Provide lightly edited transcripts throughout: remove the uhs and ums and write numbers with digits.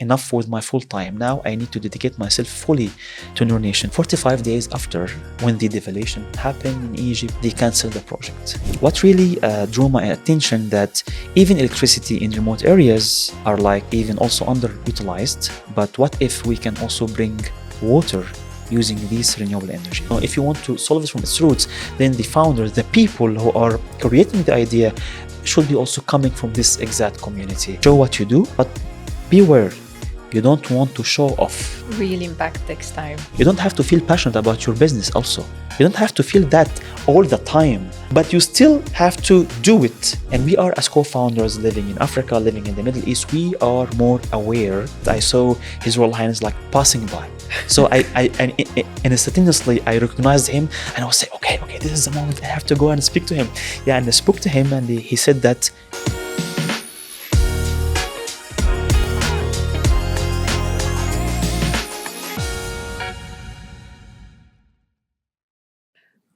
enough with my full time. Now I need to dedicate myself fully to NoorNation. 45 days after, when the devaluation happened in Egypt, they canceled the project. What really drew my attention that even electricity in remote areas are like even also underutilized. But what if we can also bring water using this renewable energy? Now, if you want to solve this from its roots, then the founders, the people who are creating the idea, should be also coming from this exact community. Show what you do, but beware, you don't want to show off. Real impact takes time. You don't have to feel passionate about your business also. You don't have to feel that all the time, but you still have to do it. And we are, as co-founders living in Africa, living in the Middle East, we are more aware. I saw His Royal Highness like passing by. So and instantaneously I recognized him and I was saying, okay, this is the moment I have to go and speak to him. Yeah, and I spoke to him and he said that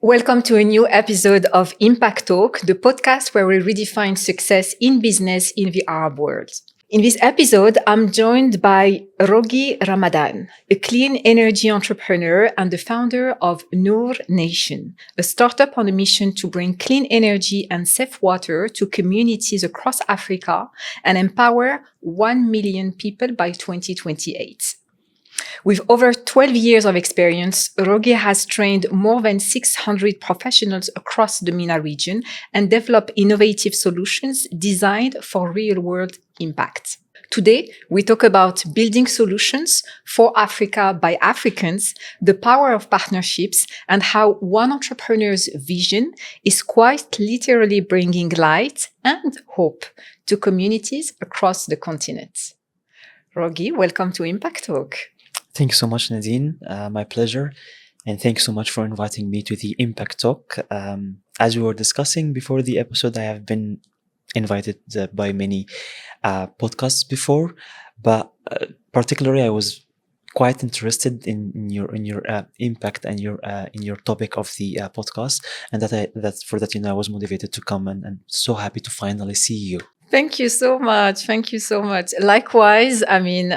Welcome to a new episode of Impact Talk, the podcast where we redefine success in business in the Arab world. In this episode, I'm joined by Ragy Ramadan, a clean energy entrepreneur and the founder of NoorNation, a startup on a mission to bring clean energy and safe water to communities across Africa and empower 1 million people by 2028. With over 12 years of experience, Ragy has trained more than 600 professionals across the MENA region and developed innovative solutions designed for real-world impact. Today, we talk about building solutions for Africa by Africans, the power of partnerships, and how one entrepreneur's vision is quite literally bringing light and hope to communities across the continent. Ragy, welcome to Impact Talk. Thank you so much, Nadine. My pleasure. And thanks so much for inviting me to the Impact Talk. As we were discussing before the episode, I have been invited by many podcasts before, but particularly I was quite interested in your impact and in your topic of the podcast, and I was motivated to come and so happy to finally see you. Thank you so much. Thank you so much. Likewise, I mean,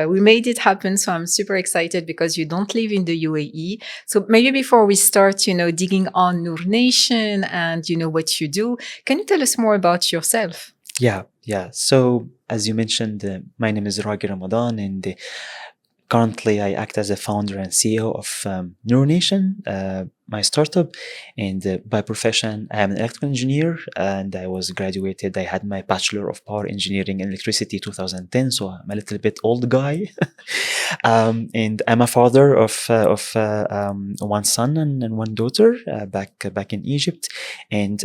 we made it happen. So I'm super excited because you don't live in the UAE. So maybe before we start, digging on NoorNation and, what you do, can you tell us more about yourself? Yeah. So as you mentioned, my name is Ragy Ramadan, and currently I act as a founder and CEO of NoorNation, my startup. And by profession, I am an electrical engineer, and I was graduated. I had my Bachelor of Power Engineering and Electricity 2010, so I'm a little bit old guy. And I'm a father of one son and one daughter back in Egypt. And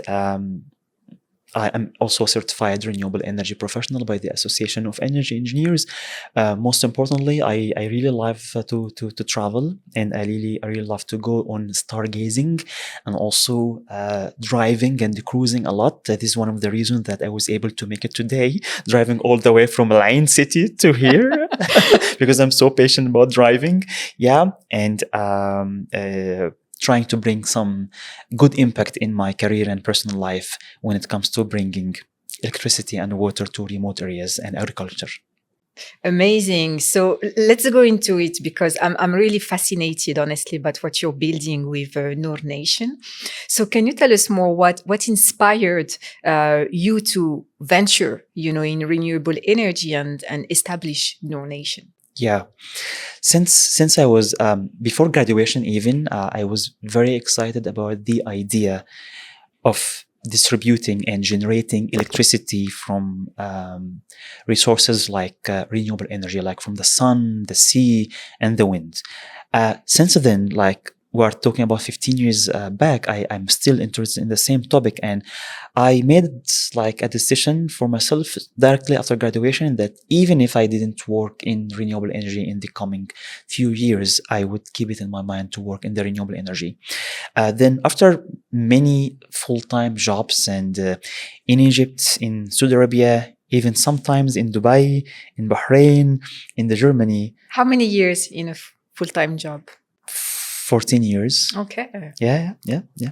I am also a certified renewable energy professional by the Association of Energy Engineers. Most importantly, I really love to travel, and I really love to go on stargazing and also driving and cruising a lot. That is one of the reasons that I was able to make it today, driving all the way from Lion City to here because I'm so patient about driving. Yeah, and trying to bring some good impact in my career and personal life when it comes to bringing electricity and water to remote areas and agriculture. Amazing. So let's go into it because I'm really fascinated, honestly, about what you're building with NoorNation. So can you tell us more what inspired you to venture, in renewable energy and establish NoorNation? Yeah, since I was before graduation, even I was very excited about the idea of distributing and generating electricity from resources like renewable energy, like from the sun, the sea, and the wind. Since then, like we're talking about 15 years back, I'm still interested in the same topic, and I made like a decision for myself directly after graduation that even if I didn't work in renewable energy in the coming few years, I would keep it in my mind to work in the renewable energy. Then after many full-time jobs and in Egypt, in Saudi Arabia, even sometimes in Dubai, in Bahrain, in Germany. How many years in a full-time job? 14 years. Okay. Yeah.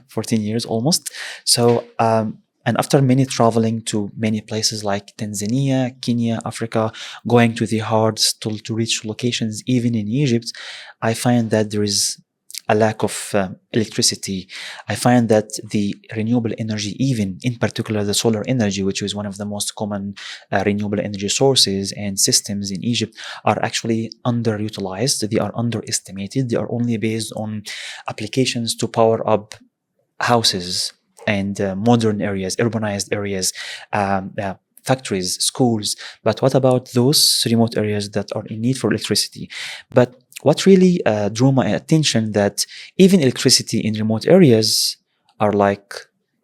14 years almost. So And after many traveling to many places like Tanzania, Kenya, Africa, going to the hard to reach locations, even in Egypt, I find that there is a lack of electricity. I find that the renewable energy, even in particular the solar energy, which is one of the most common renewable energy sources and systems in Egypt, are actually underutilized. They are underestimated. They are only based on applications to power up houses and modern areas, urbanized areas, factories, schools. But what about those remote areas that are in need for electricity? But what really drew my attention that even electricity in remote areas are like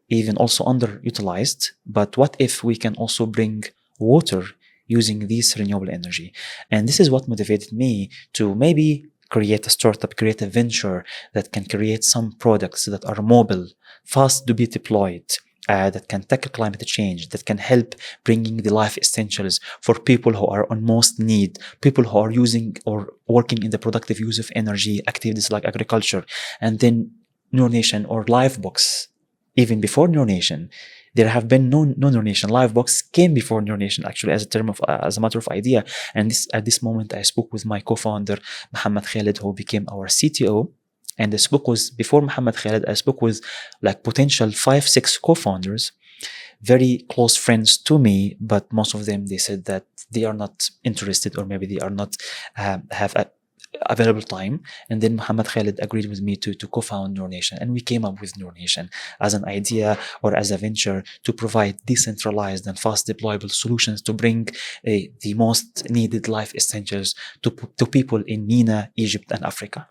even also underutilized. But what if we can also bring water using this renewable energy? And this is what motivated me to maybe create a startup, create a venture that can create some products that are mobile, fast to be deployed, that can tackle climate change, that can help bringing the life essentials for people who are on most need, people who are using or working in the productive use of energy activities like agriculture. And then NoorNation or LifeBox, even before NoorNation, there have been no NoorNation. LifeBox came before NoorNation actually as a matter of idea. And at this moment, I spoke with my co-founder Mohammed Khalid, who became our CTO. And I spoke with before Mohammed Khalid, I spoke with like potential 5-6 co-founders, very close friends to me, but most of them they said that they are not interested, or maybe they are not have available time. And then Mohammed Khalid agreed with me to co-found NoorNation, and we came up with NoorNation as an idea or as a venture to provide decentralized and fast deployable solutions to bring the most needed life essentials to people in MENA, Egypt, and Africa.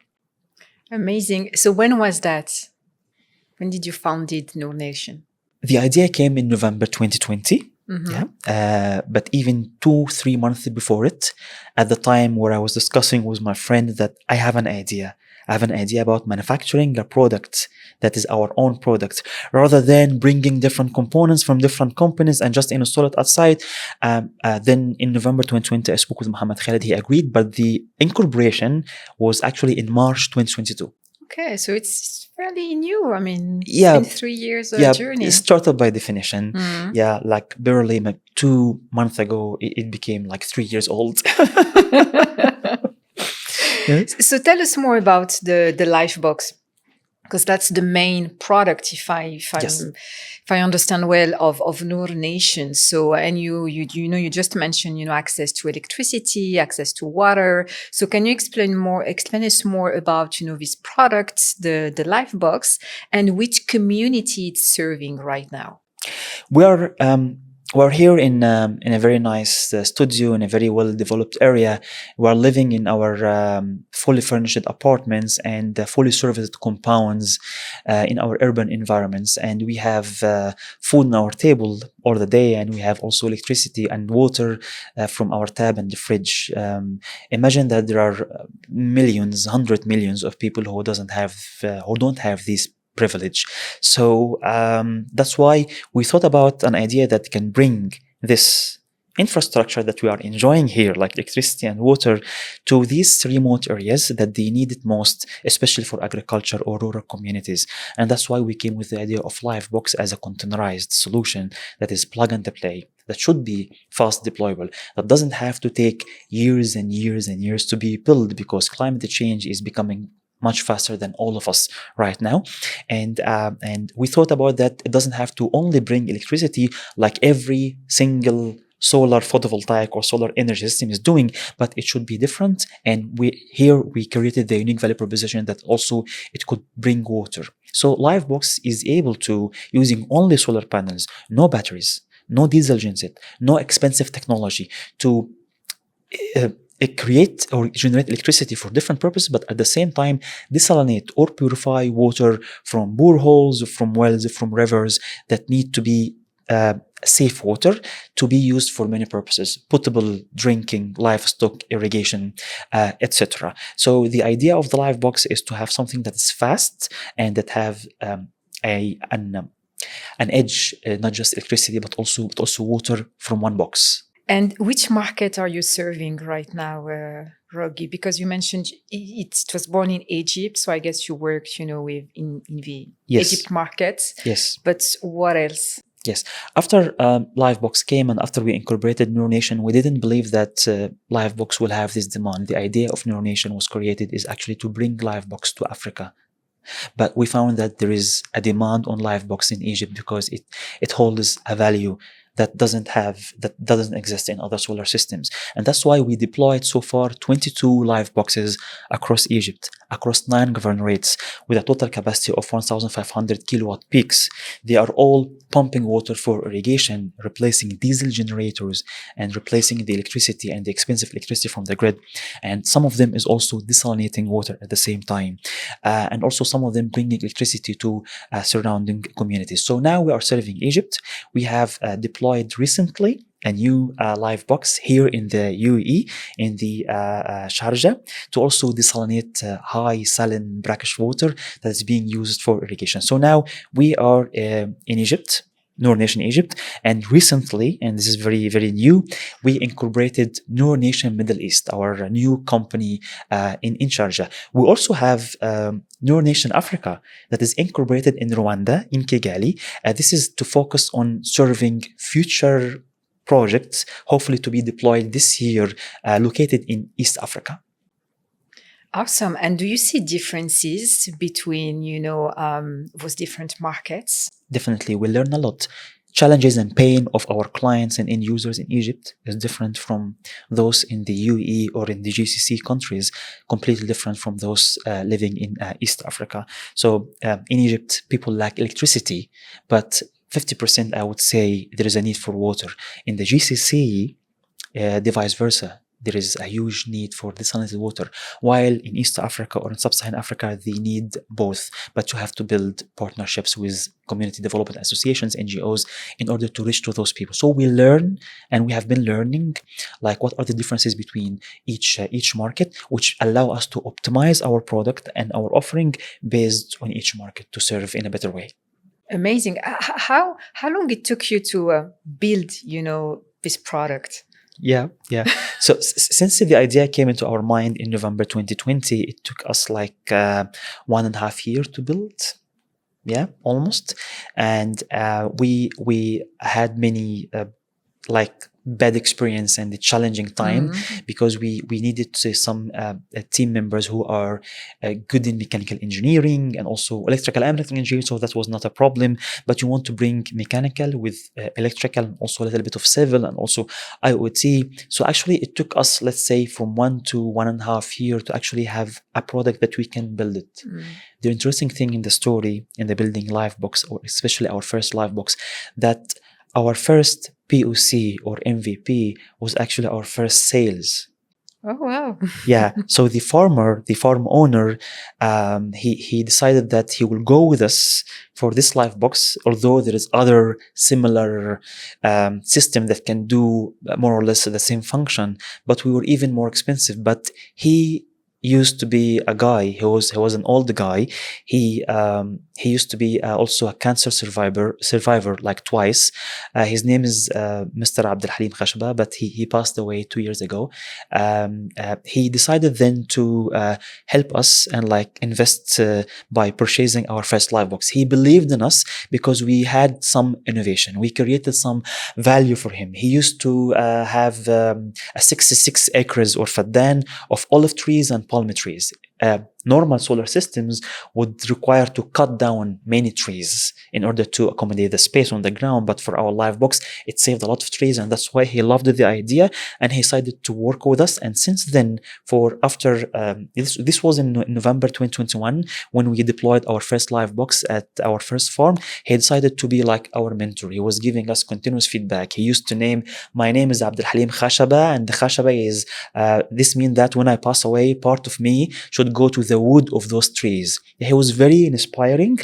Amazing. So when was that? When did you found it, NoorNation? The idea came in November 2020. But even 2-3 months before it, at the time where I was discussing with my friend that I have an idea. I have an idea about manufacturing a product that is our own product, rather than bringing different components from different companies and just install it outside. Then in November 2020, I spoke with Mohammed Khalid. He agreed, but the incorporation was actually in March 2022. Okay, so it's fairly new. I mean, it's Yeah, been 3 years journey. It started by definition. Yeah, like barely 2 months ago, it became like 3 years old. Yes. So tell us more about the LifeBox, because that's the main product, if I understand well, of NoorNation. So, and you just mentioned, access to electricity, access to water. So can you explain us more about, this product, the LifeBox, and which community it's serving right now? We're here in a very nice studio in a very well developed area. We're living in our fully furnished apartments and fully serviced compounds in our urban environments, and we have food on our table all the day, and we have also electricity and water from our tap and the fridge. Imagine that there are millions, 100 millions of people who don't have these privilege. So that's why we thought about an idea that can bring this infrastructure that we are enjoying here, like electricity and water, to these remote areas that they need it most, especially for agriculture or rural communities. And that's why we came with the idea of LifeBox as a containerized solution that is plug and play, that should be fast deployable, that doesn't have to take years and years and years to be built, because climate change is becoming much faster than all of us right now. And we thought about that it doesn't have to only bring electricity like every single solar photovoltaic or solar energy system is doing, but it should be different. And we created the unique value proposition that also it could bring water. So LifeBox is able to, using only solar panels, no batteries, no diesel genset, no expensive technology, to create or generate electricity for different purposes, but at the same time desalinate or purify water from boreholes, from wells, from rivers that need to be safe water to be used for many purposes: potable, drinking, livestock, irrigation, etc. So the idea of the LifeBox is to have something that is fast and that have an edge, not just electricity, but also water from one box. And which market are you serving right now, Ragy? Because you mentioned it was born in Egypt, so I guess you worked, in the Yes. Egypt market. Yes. But what else? Yes. After LifeBox came and after we incorporated NoorNation, we didn't believe that LifeBox will have this demand. The idea of NoorNation was created is actually to bring LifeBox to Africa. But we found that there is a demand on LifeBox in Egypt because it holds a value that doesn't exist in other solar systems. And that's why we deployed so far 22 LifeBoxes across Egypt, across 9 governorates, with a total capacity of 1,500 kilowatt peaks. They are all pumping water for irrigation, replacing diesel generators and replacing the electricity and the expensive electricity from the grid. And some of them is also desalinating water at the same time. And also some of them bringing electricity to surrounding communities. So now we are serving Egypt. We have deployed recently a new LifeBox here in the UAE, in the Sharjah, to also desalinate high saline brackish water that is being used for irrigation. So now we are in Egypt, NoorNation Egypt, and recently, and this is very, very new, we incorporated NoorNation Middle East, our new company in Sharjah. We also have NoorNation Africa that is incorporated in Rwanda, in Kigali. This is to focus on serving future projects, hopefully to be deployed this year, located in East Africa. Awesome. And do you see differences between, those different markets? Definitely, we learn a lot. Challenges and pain of our clients and end users in Egypt is different from those in the UAE or in the GCC countries, completely different from those living in East Africa. So in Egypt, people lack electricity, but 50%, I would say, there is a need for water. In the GCC, the vice versa. There is a huge need for desalinated water, while in East Africa or in Sub-Saharan Africa, they need both. But you have to build partnerships with community development associations, NGOs, in order to reach to those people. So we learn, and we have been learning, like what are the differences between each market, which allow us to optimize our product and our offering based on each market to serve in a better way. Amazing. How long it took you to build, this product? Yeah. So since the idea came into our mind in November 2020, it took us like 1.5 years to build. Yeah, almost. And we had many bad experience and a challenging time because we needed some team members who are good in mechanical engineering and also electrical and mechanical engineering, so that was not a problem. But you want to bring mechanical with electrical and also a little bit of civil and also IoT. So actually it took us, let's say, from 1 to 1.5 years to actually have a product that we can build it. The interesting thing in the story in the building LifeBox, or especially our first LifeBox, that our first POC or MVP was actually our first sales. Oh, wow. Yeah. So the farm owner, he decided that he will go with us for this LifeBox, although there is other similar system that can do more or less the same function, but we were even more expensive. But he used to be a guy. He was an old guy. He used to be also a cancer survivor like twice. His name is Mr. Abdul Halim Khashba, but he passed away 2 years ago. He decided then to help us and invest by purchasing our first LifeBox. He believed in us because we had some innovation. We created some value for him. He used to have a 66 acres or faddan of olive trees and palm trees. Normal solar systems would require to cut down many trees in order to accommodate the space on the ground. But for our LifeBox, it saved a lot of trees, and that's why he loved the idea and he decided to work with us. And since then, this was in November 2021 when we deployed our first LifeBox at our first farm. He decided to be like our mentor. He was giving us continuous feedback. He used to name, my name is Abdul Halim Khashaba, and the Khashaba is this means that when I pass away, part of me should go to the wood of those trees. He was very inspiring,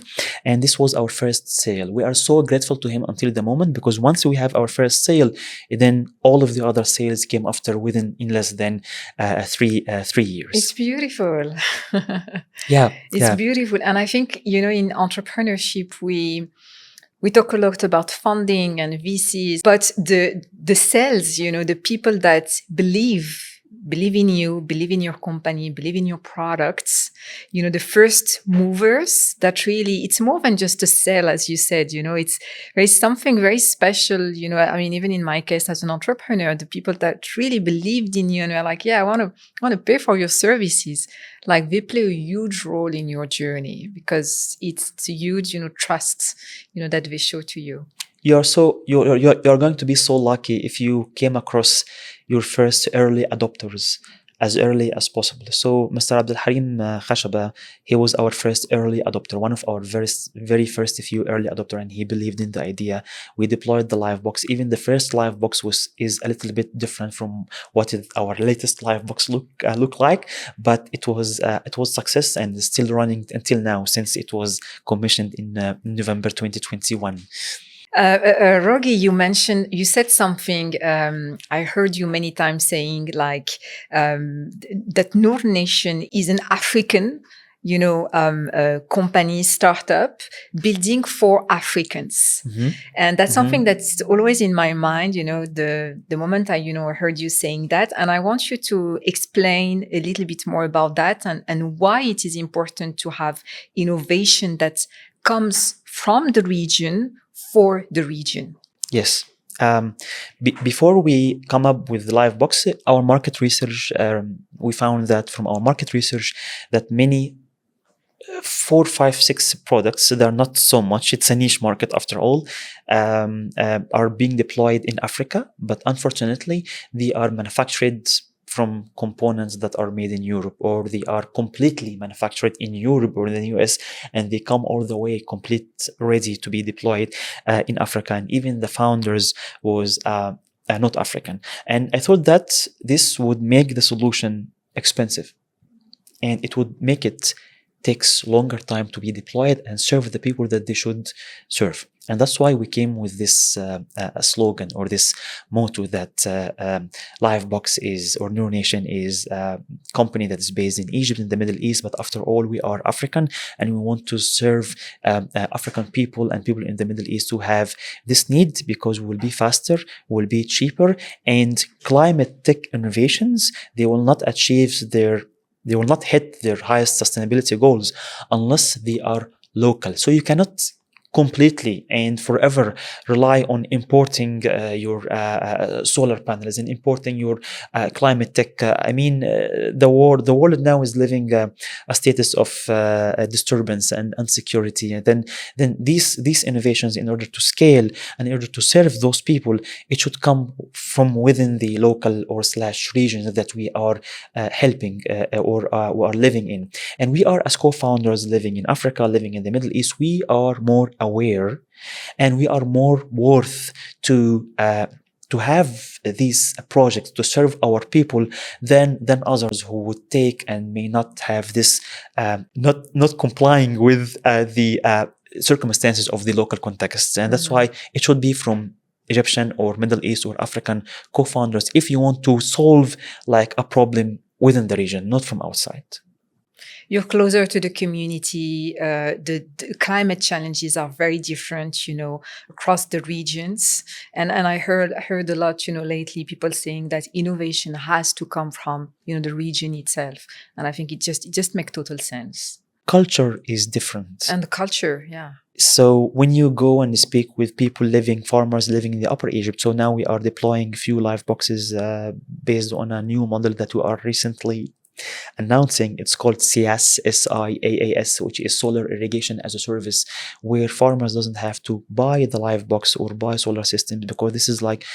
and this was our first sale. We are so grateful to him until the moment, because once we have our first sale, then all of the other sales came after in less than 3 years. It's beautiful. Yeah, it's beautiful. And I think, in entrepreneurship, we talk a lot about funding and VCs, but the sales, the people that believe believe in you, believe in your company, believe in your products, the first movers that really, it's more than just a sale, as you said, there's something very special, I mean, even in my case as an entrepreneur, the people that really believed in you and were like, yeah, I want to pay for your services, like they play a huge role in your journey because it's a huge, trust, that they show to you. You're going to be so lucky if you came across your first early adopters as early as possible. So Mr. Abdul Harim Khashaba, he was our first early adopter, one of our very first few early adopter, and he believed in the idea. We deployed the LifeBox. Even the first LifeBox is a little bit different from what our latest LifeBox look like, but it was success and is still running until now, since it was commissioned in November 2021. Rogi, you said something. I heard you many times saying that NoorNation is an African, company startup building for Africans, and that's something that's always in my mind. The moment I heard you saying that, and I want you to explain a little bit more about that and why it is important to have innovation that comes from the region for the region. Yes. Before we come up with the LifeBox, our market research, we found that from our market research that many 4, 5, 6 products, they're not so much, it's a niche market after all, are being deployed in Africa, but unfortunately they are manufactured from components that are made in Europe, or they are completely manufactured in Europe or in the US, and they come all the way complete ready to be deployed in Africa. And even the founders was not African. And I thought that this would make the solution expensive, and it would make it takes longer time to be deployed and serve the people that they should serve. And that's why we came with this slogan or this motto that LifeBox is, or NoorNation is, a company that is based in Egypt, in the Middle East, but after all, we are African, and we want to serve African people and people in the Middle East who have this need, because we will be faster, will be cheaper, and climate tech innovations, they will not hit their highest sustainability goals unless they are local. So you cannot completely and forever rely on importing your solar panels and importing your climate tech. The world now is living a status of disturbance and insecurity. And then these innovations, in order to scale and in order to serve those people, it should come from within the local or / regions that we are helping or we are living in. And we are, as co-founders living in Africa, living in the Middle East, we are more aware, and we are more worth to have these projects to serve our people than others who would take and may not have this not complying with the circumstances of the local context. And that's why it should be from Egyptian or Middle East or African co-founders if you want to solve like a problem within the region, not from outside. You're closer to the community. The climate challenges are very different, across the regions. And I heard a lot, lately, people saying that innovation has to come from, the region itself. And I think it just makes total sense. Culture is different. And the culture, yeah. So when you go and speak with farmers living in the Upper Egypt, so now we are deploying a few LifeBoxes based on a new model that we are recently announcing. It's called SIAS, SIAAS, which is solar irrigation as a service, where farmers doesn't have to buy the LifeBox or buy solar systems, because this is like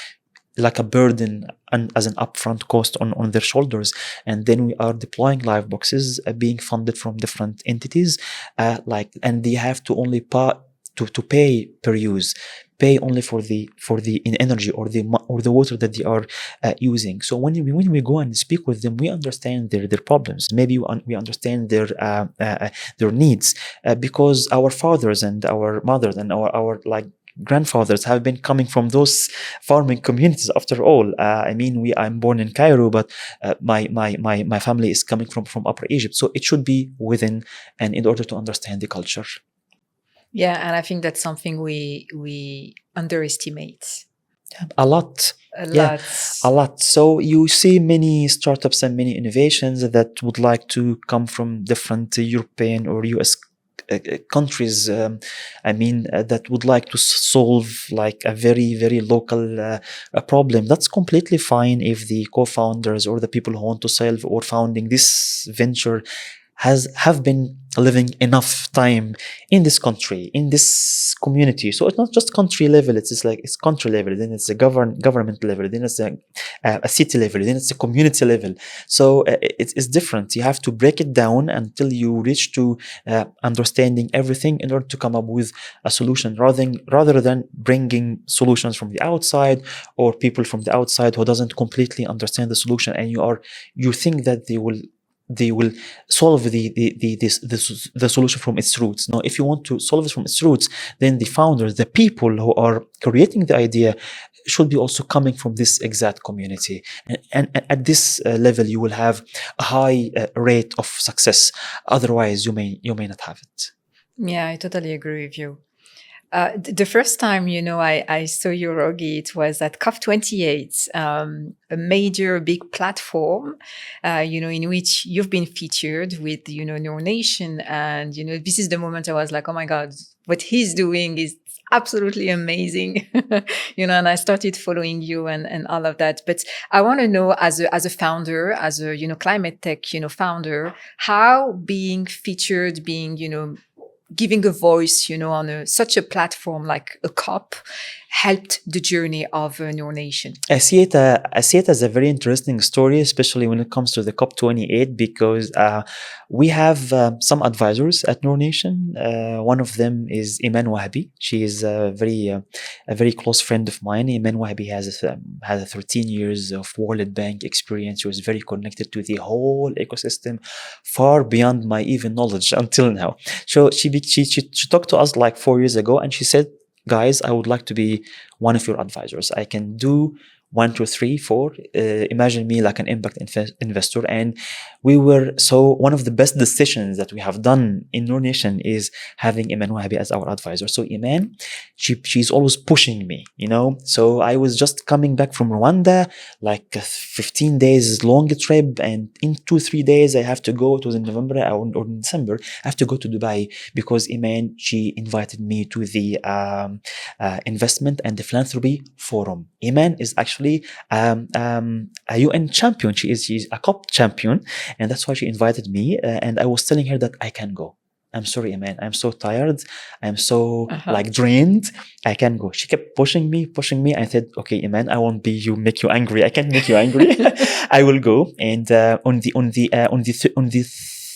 a burden and as an upfront cost on their shoulders. And then we are deploying LifeBoxes being funded from different entities, and they have to only pay per use, pay only for the energy or the water that they are using. So when we go and speak with them, we understand their problems. Maybe we understand their needs, because our fathers and our mothers and our grandfathers have been coming from those farming communities. After all, I'm born in Cairo, but my family is coming from Upper Egypt. So it should be within, and in order to understand the culture. Yeah, and I think that's something we underestimate a lot. A Yeah, lot. a lot. So you see many startups and many innovations that would like to come from different European or US countries. That would like to solve like a very, very local a problem. That's completely fine if the co-founders or the people who want to solve or founding this venture have been living enough time in this country, in this community. So it's not just country level, it's just like it's country level, then it's a government level, then it's a city level, then it's a community level. So it's different. You have to break it down until you reach to understanding everything in order to come up with a solution, rather than bringing solutions from the outside or people from the outside who doesn't completely understand the solution, and you think that they will solve the solution from its roots. Now, if you want to solve it from its roots, then the founders, the people who are creating the idea, should be also coming from this exact community. And at this level, you will have a high rate of success. Otherwise, you may not have it. Yeah, I totally agree with you. The first time, I saw you, Rogi, it was at COP28, a major big platform, in which you've been featured with, NoorNation. And, this is the moment I was like, oh my God, what he's doing is absolutely amazing. And I started following you and all of that. But I want to know, as a founder, as a, climate tech, founder, how being featured, giving a voice, on such a platform like a COP helped the journey of NoorNation? I see it as a very interesting story, especially when it comes to the COP28, because we have some advisors at NoorNation. One of them is Iman Wahabi. She is a very close friend of mine. Iman Wahabi has 13 years of World Bank experience. She was very connected to the whole ecosystem, far beyond my even knowledge until now. So she talked to us like 4 years ago, and she said, guys, I would like to be one of your advisors. I can do 1, 2, 3, 4. Imagine me like an impact investor. And one of the best decisions that we have done in NoorNation is having Iman Wahabi as our advisor. So Iman, she's always pushing me, So I was just coming back from Rwanda, like a 15 days long trip. And in 2, 3 days, I have to go. It was in November or in December. I have to go to Dubai because Iman, she invited me to the investment and the philanthropy forum. Iman is actually a UN champion. She's a COP champion, and that's why she invited me. And I was telling her that I can go. I'm sorry, Iman. I'm so tired. I'm so drained. I can go. She kept pushing me. I said, okay, Iman, I won't make you angry. I can't make you angry. I will go. And on the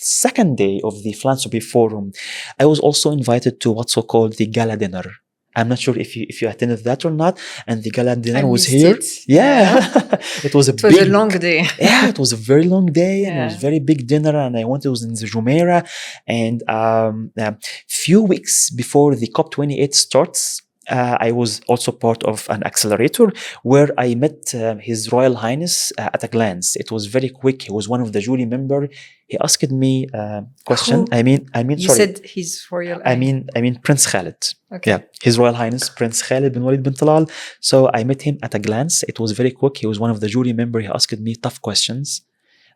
second day of the philanthropy forum, I was also invited to what's called the gala dinner. I'm not sure if you attended that or not. And the gala dinner was here. Yeah. It was a long day. Yeah, it was a very long day. And it was a very big dinner. And it was in the Jumeirah. And few weeks before the COP28 starts, I was also part of an accelerator where I met His Royal Highness at a glance. It was very quick. He was one of the jury member. He asked me a question. You said His Royal Highness. I mean Prince Khalid. Okay. Yeah, His Royal Highness Prince Khalid bin Walid bin Talal. So I met him at a glance. It was very quick. He was one of the jury member. He asked me tough questions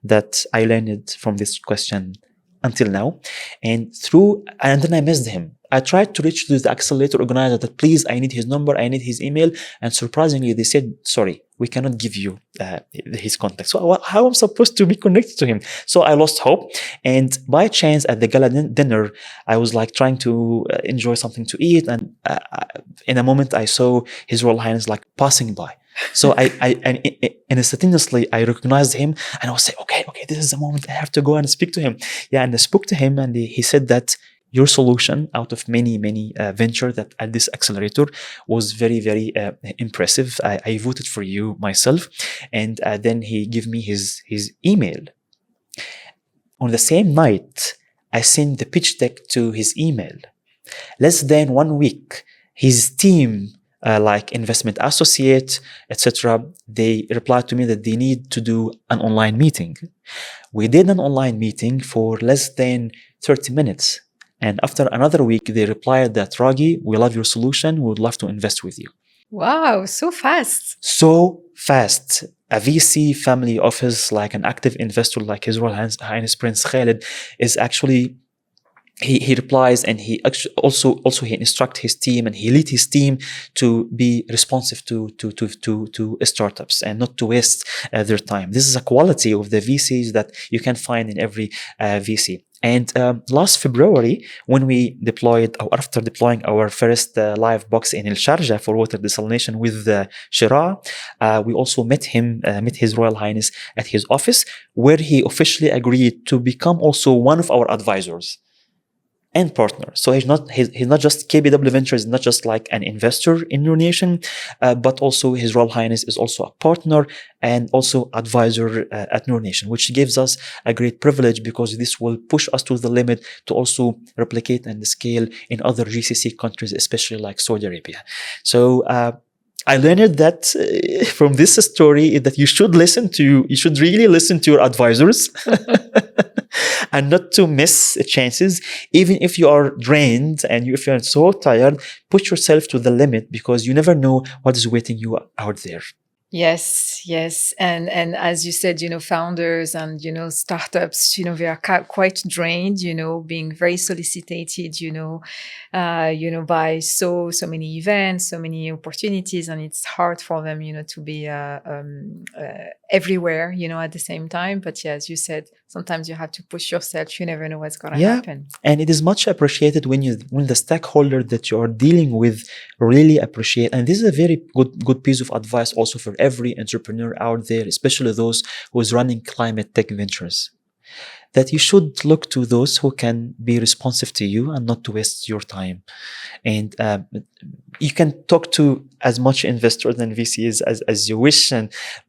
that I learned from this question until now. And then I missed him. I tried to reach to the accelerator organizer that please, I need his number, I need his email. And surprisingly, they said, sorry, we cannot give you his contact. So how am I supposed to be connected to him? So I lost hope. And by chance at the gala dinner, I was like trying to enjoy something to eat. And in a moment, I saw His Royal Highness like passing by. So and instantaneously I recognized him, and I was saying, okay, this is the moment I have to go and speak to him. Yeah, and I spoke to him, and he said that your solution out of many venture that at this accelerator was very, very impressive. I voted for you myself, and then he gave me his email. On the same night, I sent the pitch deck to his email. Less than 1 week, his team, like investment associate, etc., they replied to me that they need to do an online meeting. We did an online meeting for less than 30 minutes. And after another week, they replied that, Ragy, we love your solution. We would love to invest with you. Wow, so fast. So fast. A VC family office, like an active investor like His Royal Highness Prince Khalid, is actually he replies, and he actually also he instruct his team, and he lead his team to be responsive to startups and not to waste their time. This is a quality of the VCs that you can find in every VC. And last February, when we deployed, or after deploying our first LifeBox in El Sharjah for water desalination with Shira, we also met His Royal Highness at his office, where he officially agreed to become also one of our advisors and partner. So he's not just KBW Ventures, not just like an investor in NoorNation, but also His Royal Highness is also a partner and also advisor at NoorNation, which gives us a great privilege, because this will push us to the limit to also replicate and scale in other GCC countries, especially like Saudi Arabia. So I learned that from this story that you should really listen to your advisors and not to miss chances. Even if you are drained and if you're so tired, put yourself to the limit, because you never know what is waiting you out there. Yes, yes. And as you said, founders and, startups, they are quite drained, being very solicited, by so many events, so many opportunities, and it's hard for them, to be everywhere, at the same time. But yeah, as you said, sometimes you have to push yourself. You never know what's going to happen. And it is much appreciated when the stakeholder that you are dealing with really appreciate. And this is a very good piece of advice also for every entrepreneur out there, especially those who is running climate tech ventures, that you should look to those who can be responsive to you and not to waste your time. And you can talk to as much investors and VCs as you wish,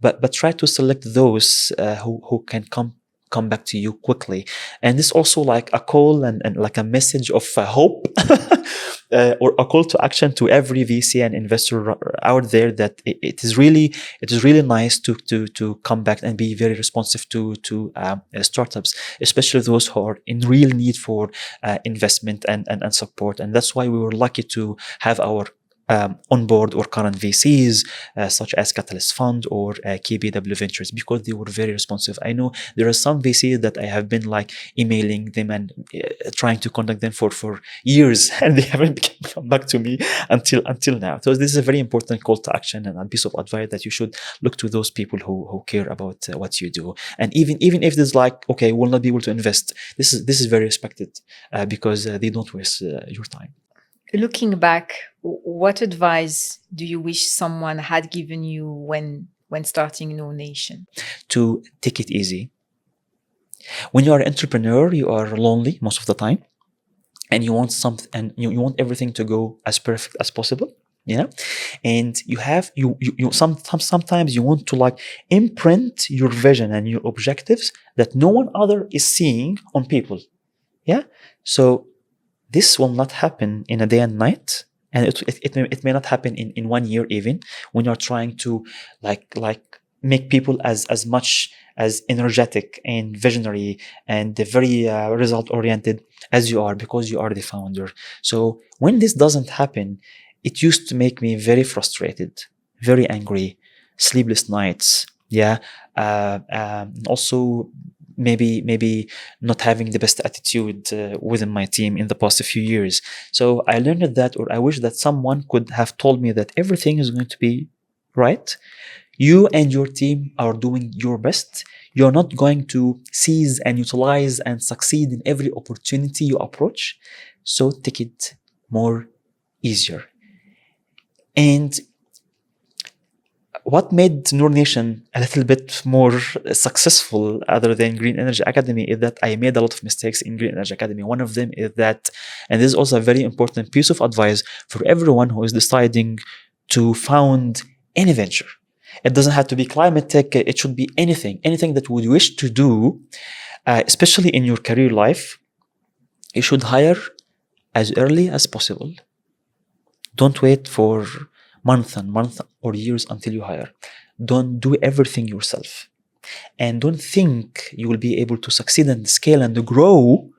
but try to select those who can come back to you quickly. And this also like a call and like a message of hope or a call to action to every VC and investor out there, that it is really nice to come back and be very responsive to startups, especially those who are in real need for investment and support. And that's why we were lucky to have our on board or current VCs such as Catalyst Fund or KBW Ventures, because they were very responsive. I know there are some VCs that I have been like emailing them and trying to contact them for years, and they haven't come back to me until now. So this is a very important call to action and a piece of advice, that you should look to those people who care about what you do. And even if there's like, okay, we'll not be able to invest, this is very respected because they don't waste your time. Looking back, what advice do you wish someone had given you when starting NoorNation? To take it easy. When you are an entrepreneur, you are lonely most of the time, and you want something, and you want everything to go as perfect as possible. And you have sometimes you want to like imprint your vision and your objectives that no one other is seeing on people. So this will not happen in a day and night, and it may not happen in 1 year, even when you're trying to like make people as much as energetic and visionary and very result oriented as you are, because you are the founder. So when this doesn't happen, it used to make me very frustrated, very angry, sleepless nights. Also maybe not having the best attitude within my team in the past few years. So I learned that, or I wish that someone could have told me that everything is going to be right. You and your team are doing your best. You're not going to seize and utilize and succeed in every opportunity you approach. So take it more easier. And what made NoorNation a little bit more successful other than Green Energy Academy is that I made a lot of mistakes in Green Energy Academy. One of them is that, and this is also a very important piece of advice for everyone who is deciding to found any venture. It doesn't have to be climate tech. It should be anything that you would wish to do, especially in your career life. You should hire as early as possible. Don't wait for months or years until you hire. Don't do everything yourself. And don't think you will be able to succeed and scale and grow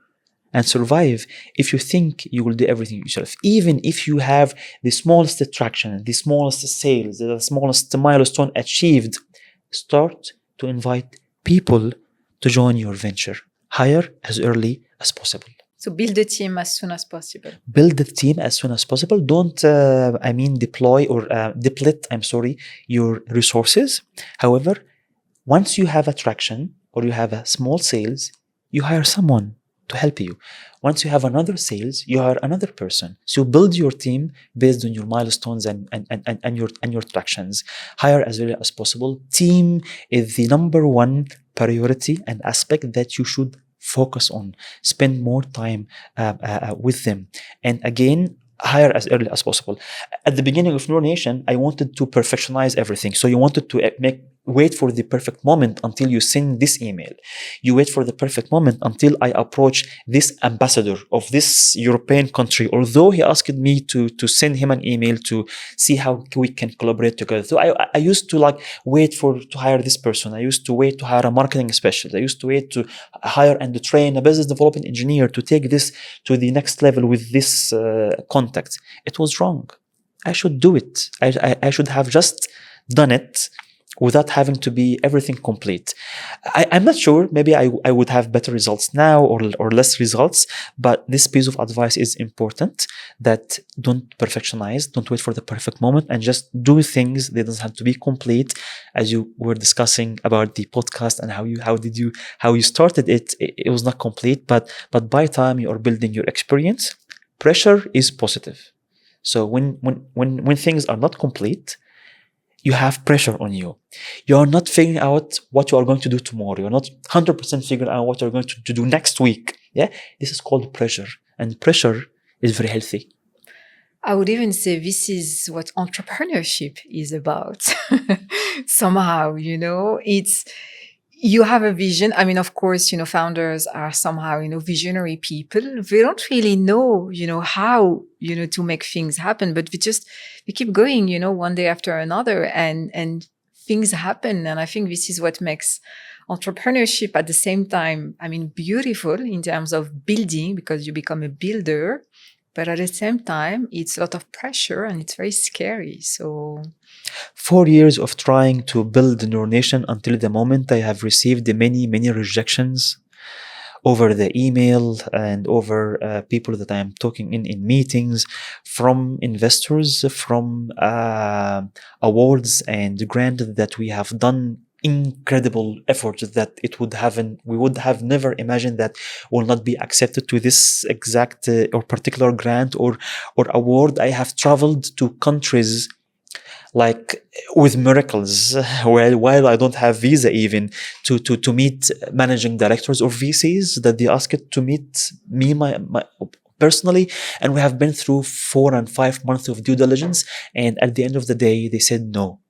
and survive if you think you will do everything yourself. Even if you have the smallest traction, the smallest sales, the smallest milestone achieved, start to invite people to join your venture. Hire as early as possible. So build a team as soon as possible. Build the team as soon as possible. Don't, deploy or deplete, your resources. However, once you have attraction or you have a small sales, you hire someone to help you. Once you have another sales, you hire another person. So build your team based on your milestones and your tractions. Hire as early as possible. Team is the number one priority and aspect that you should focus on. Spend more time with them. And again, hire as early as possible. At the beginning of NoorNation, I wanted to perfectionize everything. So you wanted to wait for the perfect moment until you send this email. You wait for the perfect moment until I approach this ambassador of this European country, although he asked me to send him an email to see how we can collaborate together. So I used to wait to hire this person. I used to wait to hire a marketing specialist. I used to wait to hire and to train a business development engineer to take this to the next level with this contact. It was wrong. I should do it. I should have just done it without having to be everything complete. I'm not sure. Maybe I would have better results now or less results, but this piece of advice is important, that don't perfectionize, don't wait for the perfect moment, and just do things. They don't have to be complete. As you were discussing about the podcast and how you started it, it was not complete, but by the time you are building your experience, pressure is positive. So when things are not complete, you have pressure on you. You are not figuring out what you are going to do tomorrow. You're not 100% figuring out what you're going to do next week. Yeah, this is called pressure, and pressure is very healthy. I would even say this is what entrepreneurship is about. Somehow, it's, you have a vision. I mean, of course, founders are somehow, visionary people. They don't really know, how, to make things happen, but we keep going, one day after another, and things happen. And I think this is what makes entrepreneurship at the same time, beautiful in terms of building, because you become a builder. But at the same time, it's a lot of pressure and it's very scary. So 4 years of trying to build NoorNation until the moment I have received many, many rejections over the email and over people that I am talking in meetings, from investors, from awards and grants that we have done. Incredible efforts that we would have never imagined that will not be accepted to this exact or particular grant or award. I have traveled to countries with miracles, while I don't have visa, even to meet managing directors or VCs that they asked to meet me my personally. And we have been through 4 and 5 months of due diligence, and at the end of the day they said, no,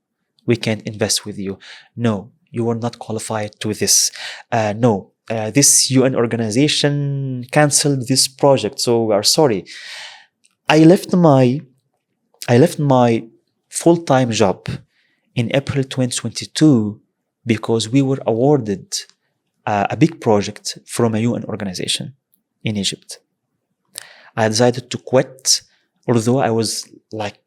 we can't invest with you. No, you are not qualified to this. No, this UN organization canceled this project, so we are sorry. I left my full-time job in April 2022 because we were awarded a big project from a UN organization in Egypt. I decided to quit. Although I was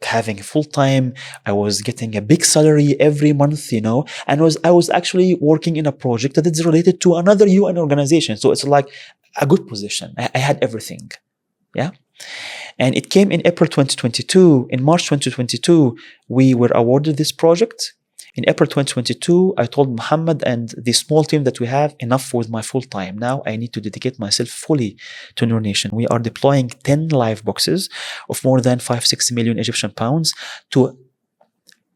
having full time, I was getting a big salary every month, and I was actually working in a project that is related to another UN organization. So it's a good position. I had everything. Yeah. And it came in April 2022. In March 2022, we were awarded this project. In April 2022, I told Muhammad and the small team that we have, enough with my full time. Now I need to dedicate myself fully to NoorNation. We are deploying 10 LifeBoxes of more than 5-6 million Egyptian pounds to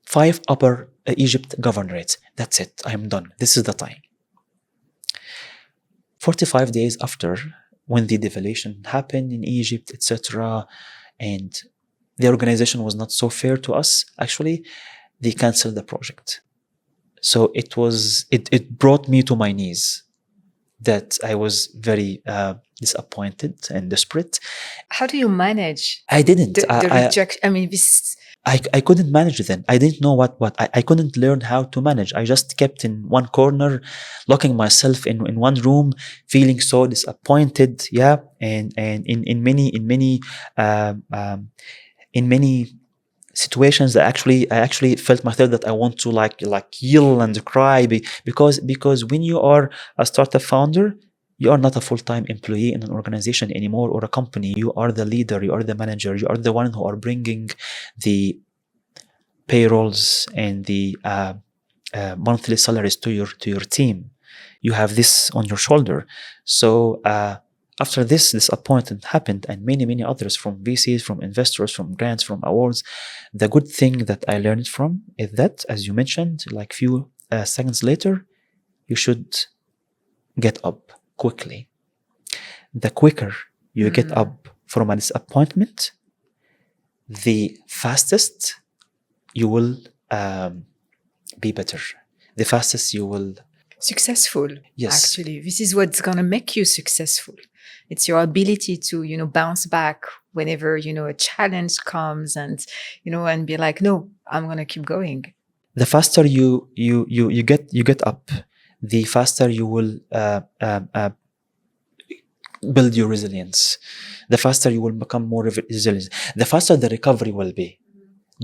5 upper Egypt governorates. That's it. I am done. This is the time. 45 days after, when the devaluation happened in Egypt, etc., and the organization was not so fair to us, actually, they canceled the project. So it brought me to my knees. that I was very disappointed and desperate. How do you manage I didn't. the rejection? I mean, this. I couldn't manage then. I didn't know what I couldn't learn how to manage. I just kept in one corner, locking myself in one room, feeling so disappointed. Yeah, and in um, um, many situations that I actually felt myself that I want to like yell and cry because when you are a startup founder, you are not a full-time employee in an organization anymore or a company. You are the leader, you are the manager, you are the one who are bringing the payrolls and the monthly salaries to your team. You have this on your shoulder. So after this disappointment happened, and many others from VCs, from investors, from grants, from awards, the good thing that I learned from is that, as you mentioned, like few seconds later, you should get up quickly. The quicker you get up from a disappointment, the fastest you will be better. The fastest you will Successful. Yes. Actually, this is what's going to make you successful. It's your ability to, bounce back whenever, a challenge comes and, and be like, no, I'm going to keep going. The faster you get up, the faster you will build your resilience. The faster you will become more resilient. The faster the recovery will be.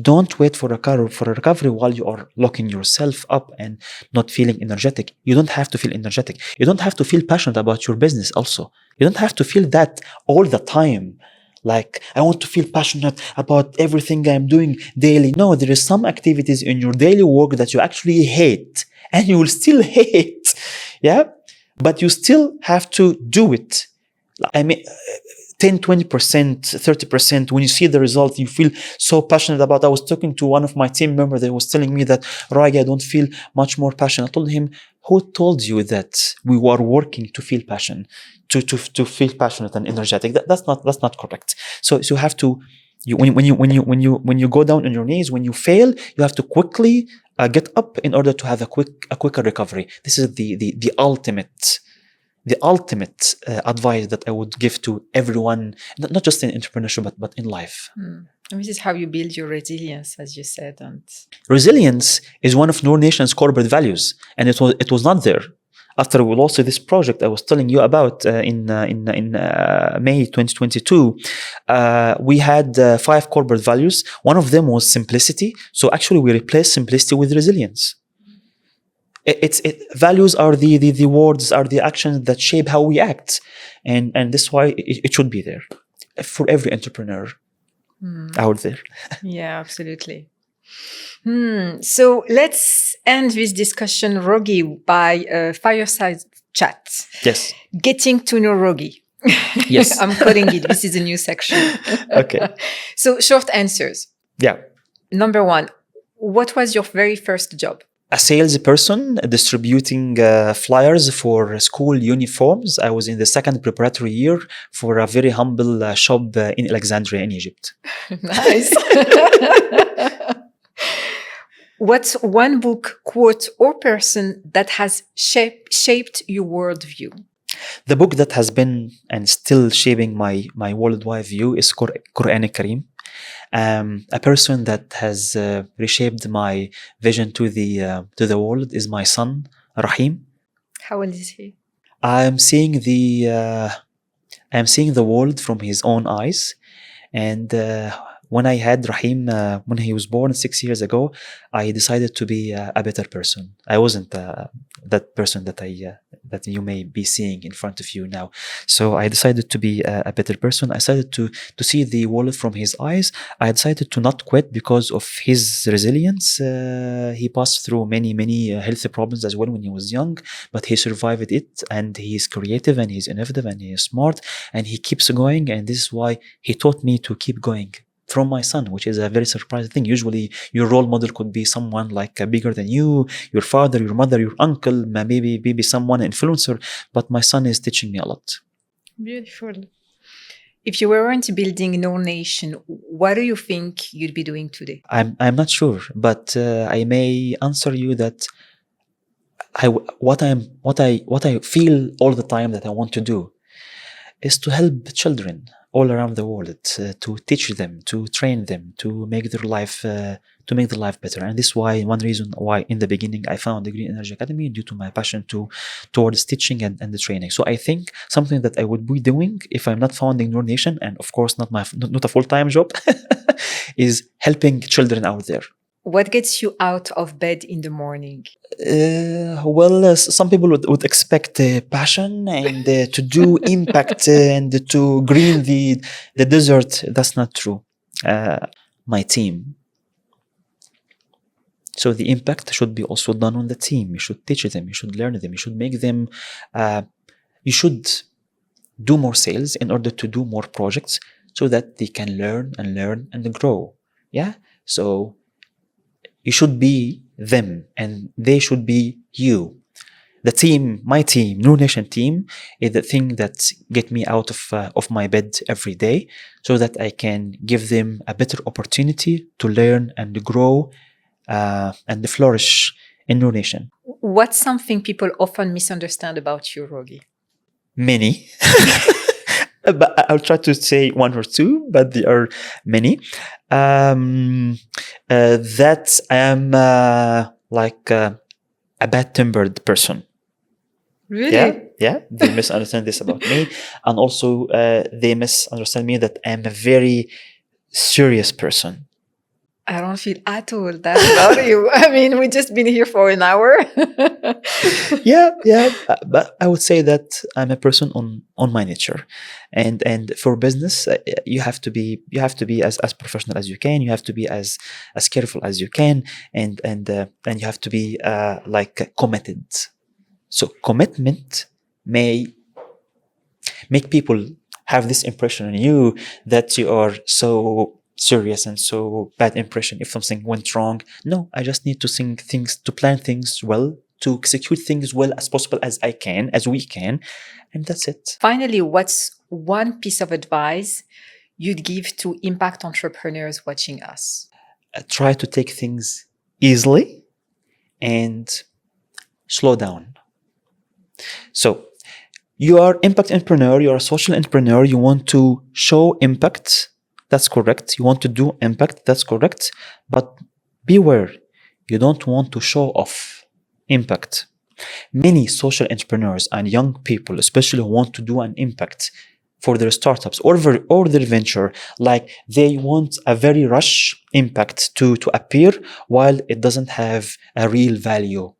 Don't wait for a recovery while you are locking yourself up and not feeling energetic. You don't have to feel energetic. You don't have to feel passionate about your business also. You don't have to feel that all the time. Like, I want to feel passionate about everything I'm doing daily. No, there is some activities in your daily work that you actually hate and you will still hate. Yeah. But you still have to do it. I mean, 10, 20%, 30%, when you see the result, you feel so passionate about. I was talking to one of my team members that was telling me that, Ragy, I don't feel much more passion. I told him, who told you that we were working to feel passion, to feel passionate and energetic? That's not correct. So you have to, when you go down on your knees, when you fail, you have to quickly get up in order to have a quicker recovery. This is the ultimate advice that I would give to everyone, not just in entrepreneurship, but in life. And this is how you build your resilience, as you said. And resilience is one of NoorNation's corporate values, and it was not there. After we lost this project I was telling you about in May 2022, we had 5 corporate values. One of them was simplicity. So actually we replaced simplicity with resilience. Values are the words, are the actions that shape how we act, and this is why it should be there for every entrepreneur out there. Yeah, absolutely. So let's end this discussion, Ragy, by a fireside chat. Yes. Getting to know Ragy. Yes. I'm calling it. This is a new section. Okay. So short answers. Yeah. Number 1, what was your very first job? A salesperson distributing flyers for school uniforms. I was in the 2nd preparatory year for a very humble shop in Alexandria in Egypt. Nice. What's one book, quote, or person that has shaped your worldview? The book that has been and still shaping my worldwide view is Quran Kareem. A person that has reshaped my vision to the world is my son Rahim. How old is he? I'm seeing the world from his own eyes, and when I had Rahim, when he was born 6 years ago, I decided to be a better person. I wasn't that person that you may be seeing in front of you now. So I decided to be a better person. I decided to see the world from his eyes. I decided to not quit because of his resilience. He passed through many health problems as well when he was young, but he survived it, and he is creative and he's innovative and he is smart and he keeps going. And this is why he taught me to keep going. From my son, which is a very surprising thing. Usually your role model could be someone like bigger than you, your father, your mother, your uncle, maybe someone influencer, but my son is teaching me a lot. Beautiful. If you weren't building NoorNation, what do you think you'd be doing today? I'm not sure, but I may answer you that what I feel all the time that I want to do is to help children all around the world, to teach them, to train them, to make their life better. And this is why one reason why in the beginning I found the Green Energy Academy, due to my passion towards teaching and the training. So I think something that I would be doing if I'm not founding NoorNation, and of course not a full-time job, is helping children out there. What gets you out of bed in the morning? Some people would expect passion and to do impact and to green the desert. That's not true. My team. So the impact should be also done on the team. You should teach them. You should learn them. You should make them. You should do more sales in order to do more projects so that they can learn and grow. Yeah. So you should be them and they should be you. The team, my team, NoorNation team, is the thing that get me out of my bed every day so that I can give them a better opportunity to learn and grow and flourish in NoorNation. What's something people often misunderstand about you, Ragy? Many. But I'll try to say one or two, but there are many. That I am like a bad-tempered person. Really? Yeah. They misunderstand this about me, and also they misunderstand me that I'm a very serious person. I don't feel at all that about you. I mean, we've just been here for an hour. Yeah. But I would say that I'm a person on my nature, and for business, you have to be as professional as you can. You have to be as careful as you can, and you have to be like committed. So commitment may make people have this impression on you that you are so serious and so bad impression if something went wrong. No, I just need to plan things well, to execute things well as possible as we can, and that's it. Finally, what's one piece of advice you'd give to impact entrepreneurs watching us? Try to take things easily and slow down. So you are impact entrepreneur, you are a social entrepreneur, you want to show impact. That's correct. You want to do impact. That's correct. But beware, you don't want to show off impact. Many social entrepreneurs and young people, especially, want to do an impact for their startups or their venture. Like they want a very rush impact to appear while it doesn't have a real value.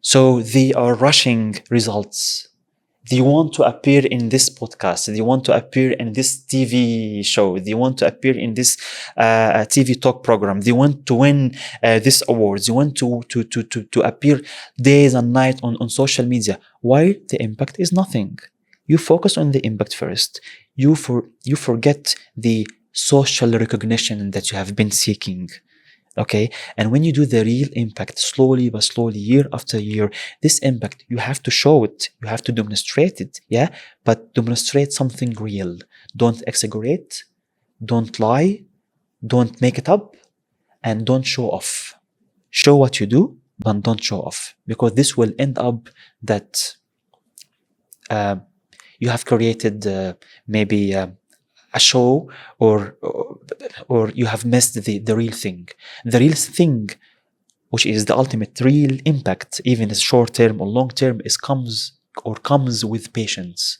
So they are rushing results. They want to appear in this podcast. They want to appear in this TV show. They want to appear in this TV talk program. They want to win this awards. They want to appear days and nights on social media. Why? The impact is nothing. You focus on the impact first. You forget the social recognition that you have been seeking. Okay, and when you do the real impact, slowly but slowly, year after year, this impact, you have to show it, you have to demonstrate it, yeah? But demonstrate something real. Don't exaggerate, don't lie, don't make it up, and don't show off. Show what you do, but don't show off, because this will end up that you have created maybe a show or you have missed the real thing. The real thing, which is the ultimate real impact, even as short term or long term, comes with patience.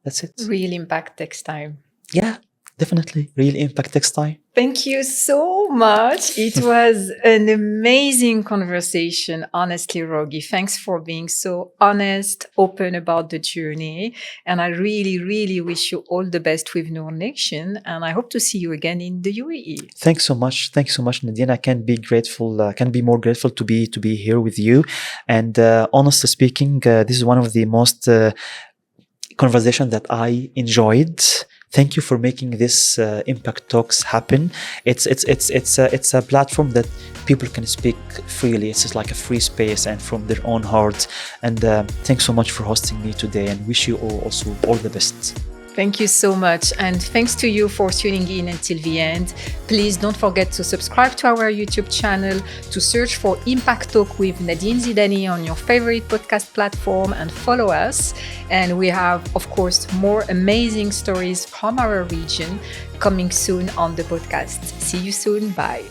That's it. Real impact takes time. Yeah, definitely. Real impact takes time. Thank you so much. It was an amazing conversation, honestly, Ragy. Thanks for being so honest, open about the journey. And I really, really wish you all the best with NoorNation. And I hope to see you again in the UAE. Thanks so much. Thanks so much, Nadine. I can't be more grateful to be here with you. And honestly speaking, this is one of the most conversations that I enjoyed. Thank you for making this impact talks happen. It's a platform that people can speak freely. It's just like a free space and from their own heart. And thanks so much for hosting me today, and wish you all the best. Thank you so much. And thanks to you for tuning in until the end. Please don't forget to subscribe to our YouTube channel, to search for Impact Talk with Nadine Zidani on your favorite podcast platform and follow us. And we have, of course, more amazing stories from our region coming soon on the podcast. See you soon. Bye.